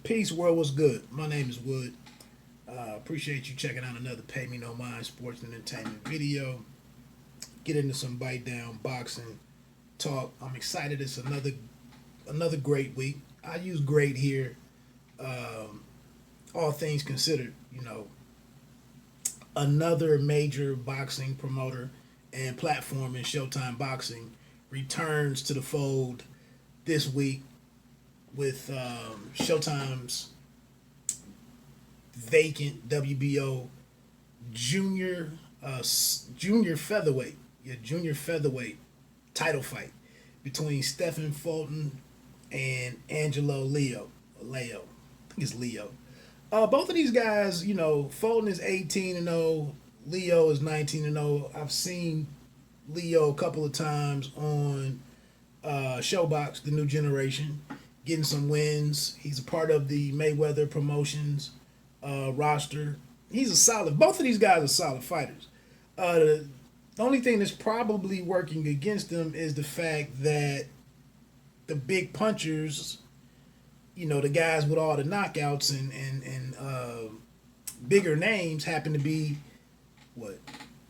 Peace, world, what's good? My name is Wood. Appreciate you checking out another Pay Me No Mind sports and entertainment video. Get into some bite down boxing talk. I'm excited. It's another great week. I use great here. All things considered, another major boxing promoter and platform in Showtime Boxing returns to the fold this week with Showtime's vacant WBO junior featherweight, junior featherweight title fight between Stephen Fulton and Angelo Leo. I think it's Leo. Both of these guys, Fulton is 18-0, Leo is 19-0. I've seen Leo a couple of times on Showbox, the new generation, getting some wins. He's a part of the Mayweather Promotions roster. Both of these guys are solid fighters. The only thing that's probably working against them is the fact that the big punchers, the guys with all the knockouts and bigger names happen to be,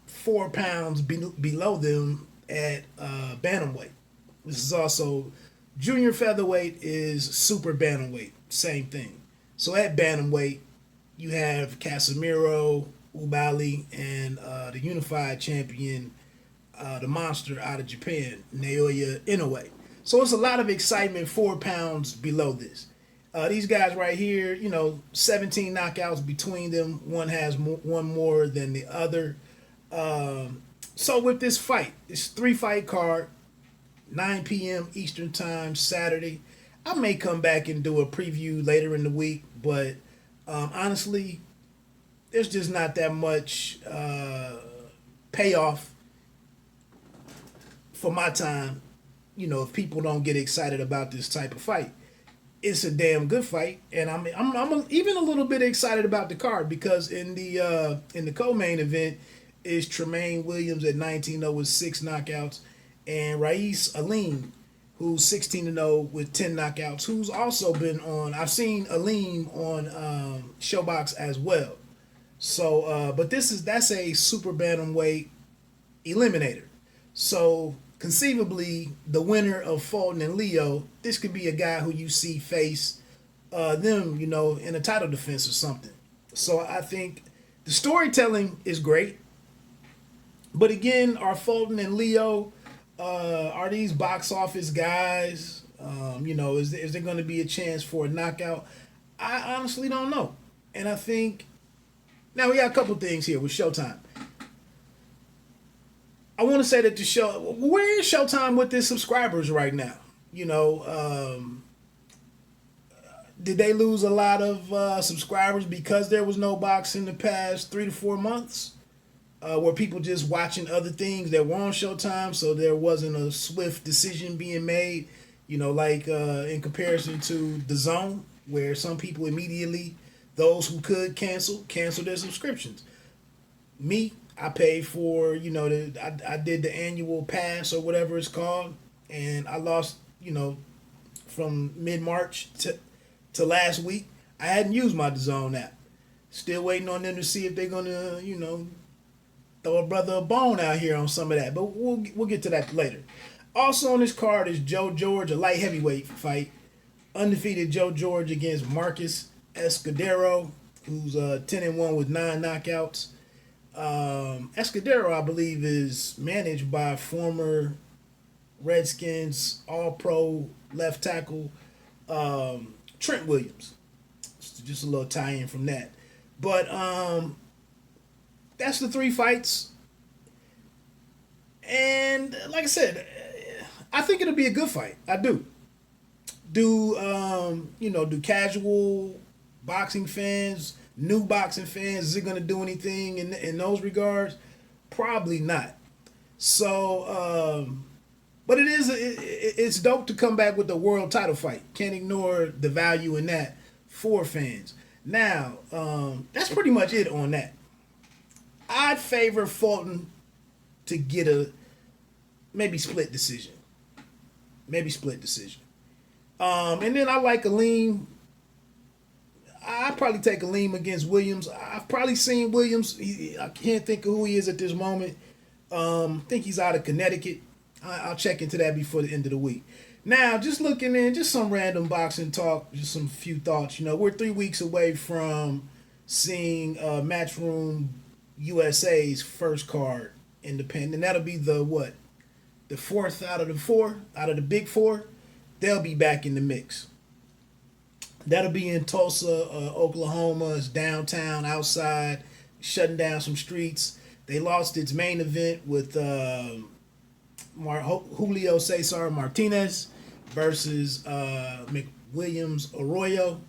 4 pounds below them at bantamweight. This is also junior featherweight is super bantamweight, same thing. So at bantamweight, you have Casemiro, Ubali, and the unified champion, the monster out of Japan, Naoya Inoue. So it's a lot of excitement 4 pounds below this. These guys right here, 17 knockouts between them. One has one more than the other. So with this fight, it's 3-fight card, 9 p.m. Eastern Time, Saturday. I may come back and do a preview later in the week, but honestly, there's just not that much payoff for my time. If people don't get excited about this type of fight, it's a damn good fight, and I'm even a little bit excited about the card because in the co-main event is Tremaine Williams at 19-0 with 6 knockouts, and Rais Aleem, who's 16-0 with 10 knockouts, who's also been on. I've seen Aleem on Showbox as well. So, but that's a super bantamweight eliminator. So conceivably, the winner of Fulton and Leo, this could be a guy who you see face them, in a title defense or something. So I think the storytelling is great. But again, are Fulton and Leo, are these box office guys? Is there going to be a chance for a knockout? I honestly don't know. And I think, now we got a couple things here with Showtime. I want to say that where is Showtime with their subscribers right now? Did they lose a lot of subscribers because there was no boxing the past 3 to 4 months? Were people just watching other things that were on Showtime, so there wasn't a swift decision being made, in comparison to The Zone, where some people immediately, those who could cancel their subscriptions. Me, I paid for, I did the annual pass or whatever it's called, and I lost, from mid-March to last week. I hadn't used my DAZN app. Still waiting on them to see if they're going to, throw a brother a bone out here on some of that. But we'll get to that later. Also on this card is Joe George, a light heavyweight fight. Undefeated Joe George against Marcus Escodero, who's 10-1 with 9 knockouts. Escodero, I believe, is managed by former Redskins All-Pro left tackle Trent Williams. Just a little tie-in from that. But that's the 3 fights. And like I said, I think it'll be a good fight. I do. Do casual boxing fans, new boxing fans, is it going to do anything in those regards? Probably not. So, but it's dope to come back with the world title fight. Can't ignore the value in that for fans. Now, that's pretty much it on that. I'd favor Fulton to get a maybe split decision. And then I like Aleem probably take a lean against Williams. I've probably seen Williams. I can't think of who he is at this moment. Think he's out of Connecticut. I'll check into that before the end of the week. Now, just looking in, just some random boxing talk, just some few thoughts. We're 3 weeks away from seeing Matchroom USA's first card independent. And that'll be the fourth out of the big four. They'll be back in the mix. That'll be in Tulsa, Oklahoma. It's downtown, outside, shutting down some streets. They lost its main event with Julio Cesar Martinez versus McWilliams Arroyo.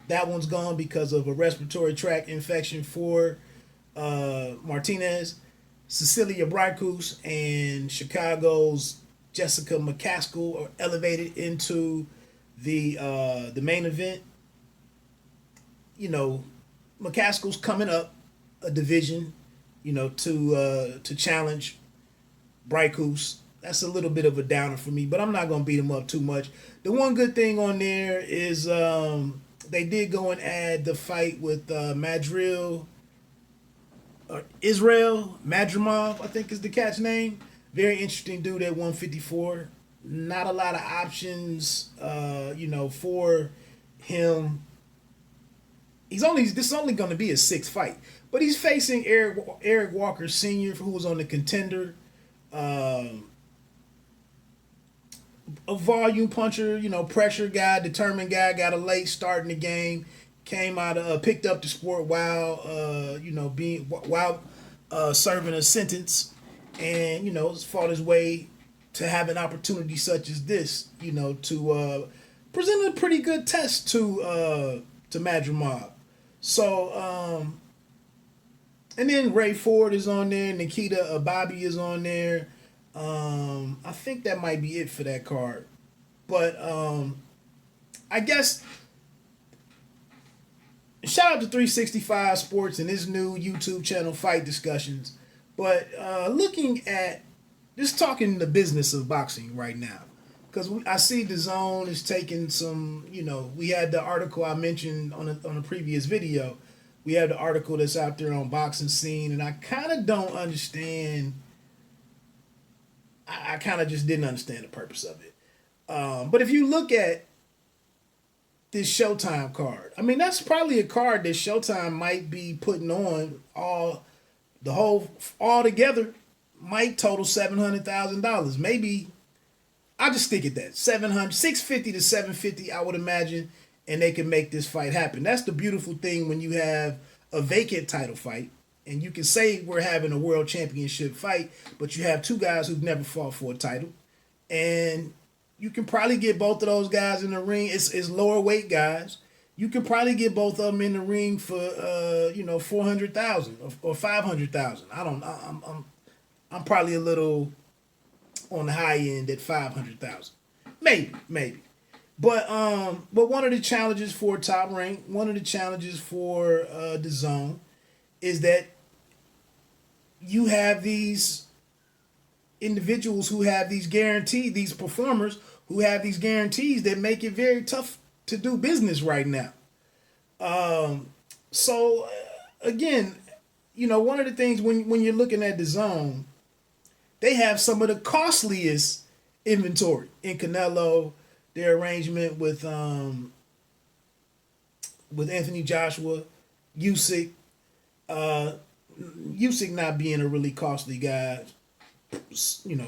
That one's gone because of a respiratory tract infection for Martinez. Cecilia Brycus and Chicago's Jessica McCaskill are elevated into the main event. McCaskill's coming up a division, to challenge Brycus. That's a little bit of a downer for me, but I'm not going to beat him up too much. The one good thing on there is they did go and add the fight with Israel Madramov, I think is the cat's name. Very interesting dude at 154. Not a lot of options, for him. This is only going to be a 6th fight, but he's facing Eric Walker Sr., who was on the Contender. A volume puncher, pressure guy, determined guy, got a late start in the game, came out picked up the sport while serving a sentence, and fought his way to have an opportunity such as this, to present a pretty good test to Madramov. So and then Ray Ford is on there, Nikita Ababi is on there. I think that might be it for that card. But I guess shout out to 365 Sports and his new YouTube channel, Fight Discussions. But looking at just talking the business of boxing right now, because I see DAZN is taking some. We had the article I mentioned on a previous video. We have the article that's out there on Boxing Scene, and I kind of don't understand. I kind of just didn't understand the purpose of it. But if you look at this Showtime card, that's probably a card that Showtime might be putting on all together might total $700,000. Maybe I'll just stick at that. $650 to $750, I would imagine, and they can make this fight happen. That's the beautiful thing when you have a vacant title fight. And you can say we're having a world championship fight, but you have two guys who've never fought for a title. And you can probably get both of those guys in the ring. It's lower weight guys. You can probably get both of them in the ring for $400,000 or $500,000. I don't know. I'm probably a little on the high end at $500,000. Maybe. But one of the challenges for Top Rank, one of the challenges for DAZN is that you have these individuals who have these guarantees, these performers who have these guarantees that make it very tough to do business right now. So again, one of the things when you're looking at DAZN, they have some of the costliest inventory in Canelo, their arrangement with Anthony Joshua, Usyk. Usyk not being a really costly guy,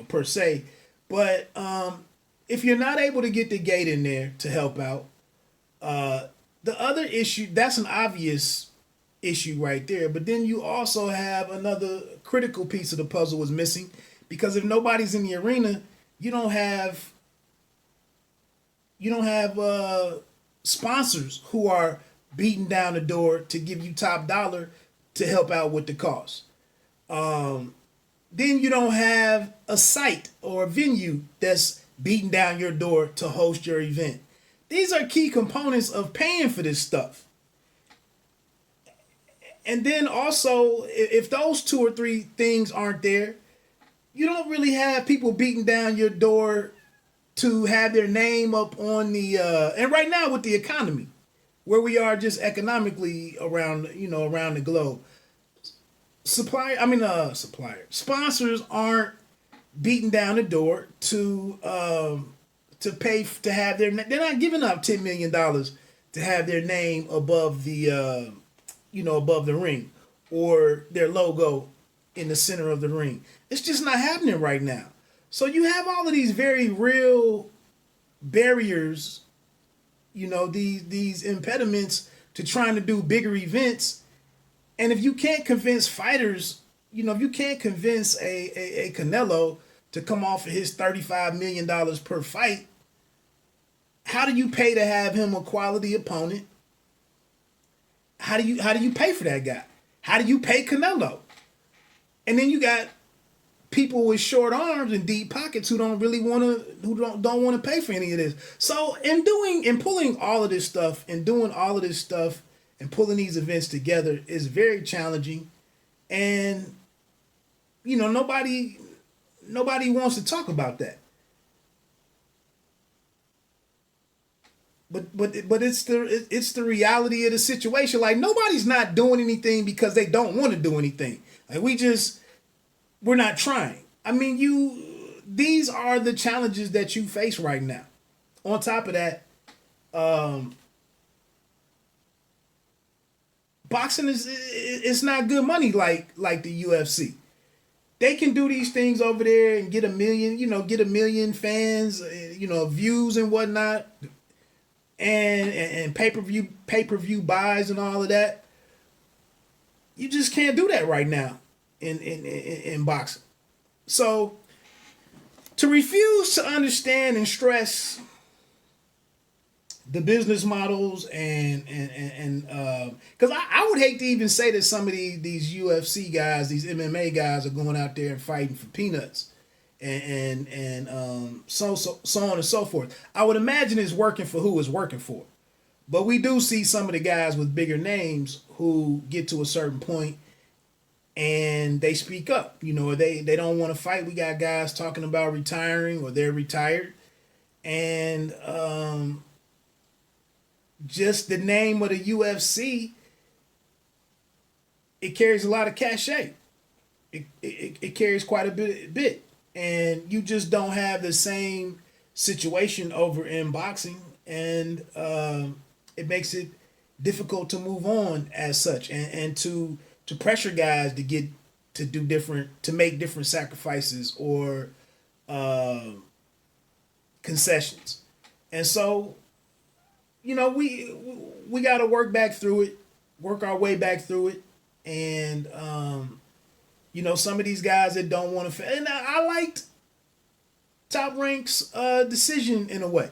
per se, but if you're not able to get the gate in there to help out, the other issue, that's an obvious issue right there, but then you also have another critical piece of the puzzle is missing, because if nobody's in the arena, you don't have sponsors who are beating down the door to give you top dollar to help out with the cost. Then you don't have a site or a venue that's beating down your door to host your event. These are key components of paying for this stuff. And then also, if those 2 or 3 things aren't there, you don't really have people beating down your door to have their name up on the... and right now with the economy, where we are just economically around the globe. Sponsors aren't beating down the door to pay to have they're not giving up $10 million to have their name above above the ring, or their logo in the center of the ring. It's just not happening right now. So you have all of these very real barriers, these impediments to trying to do bigger events. And if you can't convince fighters, if you can't convince a Canelo to come off of his $35 million per fight, how do you pay to have him a quality opponent? How do you pay for that guy? How do you pay Canelo? And then you got people with short arms and deep pockets who don't want to pay for any of this. So in pulling all of this stuff and doing all of this stuff and pulling these events together is very challenging, and nobody wants to talk about that. But it's the reality of the situation. Like, nobody's not doing anything because they don't want to do anything. Like, we're not trying. I mean, these are the challenges that you face right now. On top of that, boxing it's not good money like the UFC. They can do these things over there and get a million fans, views and whatnot, and pay-per-view buys and all of that. You just can't do that right now in boxing. So to refuse to understand and stress the business models and because I would hate to even say that some of these UFC guys, these MMA guys, are going out there and fighting for peanuts and so on and so forth. I would imagine it's working for who it's working for. But we do see some of the guys with bigger names who get to a certain point and they speak up. They don't want to fight. We got guys talking about retiring, or they're retired. And just the name of the UFC, it carries a lot of cachet. It carries quite a bit. And you just don't have the same situation over in boxing. And it makes it difficult to move on as such, and to pressure guys to make different sacrifices or concessions. And so, we got to work our way back through it. And, some of these guys that don't want to, and I liked Top Rank's decision in a way.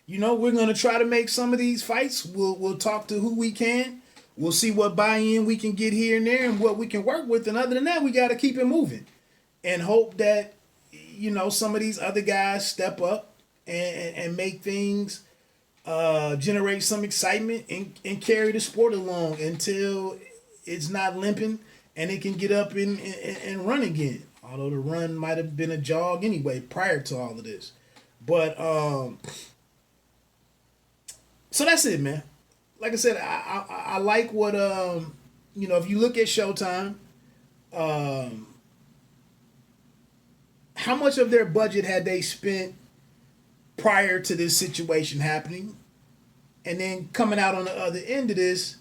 We're going to try to make some of these fights. We'll talk to who we can. We'll see what buy-in we can get here and there and what we can work with. And other than that, we got to keep it moving and hope that, some of these other guys step up and make things, generate some excitement and carry the sport along until it's not limping and it can get up and run again. Although the run might have been a jog anyway prior to all of this. But, so that's it, man. Like I said, I like what, if you look at Showtime, how much of their budget had they spent prior to this situation happening? And then coming out on the other end of this,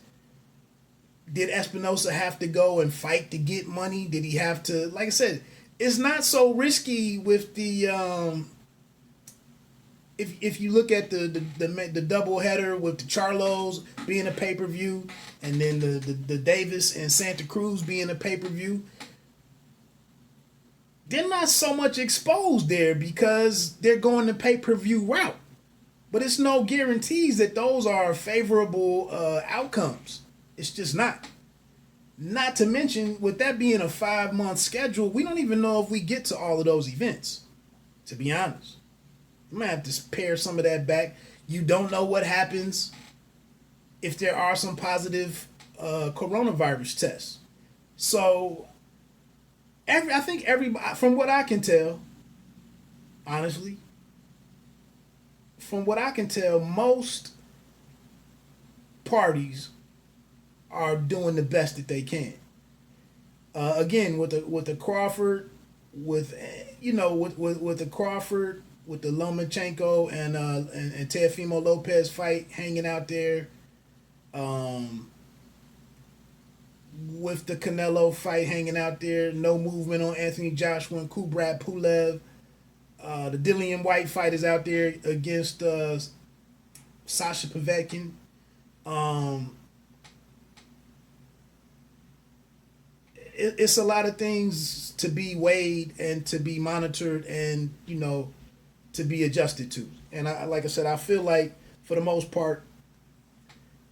did Espinosa have to go and fight to get money? Did he have to, like I said, it's not so risky with the, if you look at the double header with the Charlos being a pay-per-view and then the Davis and Santa Cruz being a pay-per-view, they're not so much exposed there because they're going the pay-per-view route. But it's no guarantees that those are favorable outcomes. It's just not. Not to mention, with that being a 5-month schedule, we don't even know if we get to all of those events, to be honest. I'm going to have to pare some of that back. You don't know what happens if there are some positive coronavirus tests. So, I think everybody, from what I can tell, honestly, most parties are doing the best that they can. Again, with the Crawford, with with the Crawford, with the Lomachenko and Teofimo Lopez fight hanging out there, with the Canelo fight hanging out there, no movement on Anthony Joshua and Kubrat Pulev. The Dillian White fight is out there against Sasha Povetkin. It's a lot of things to be weighed and to be monitored and to be adjusted to. And like I said, I feel like for the most part,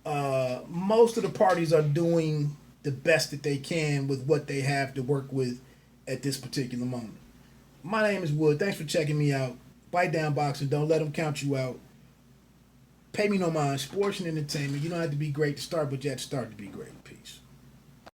most of the parties are doing the best that they can with what they have to work with at this particular moment. My name is Wood. Thanks for checking me out. Bite down boxing. Don't let them count you out. Pay me no mind. Sports and entertainment. You don't have to be great to start, but you have to start to be great.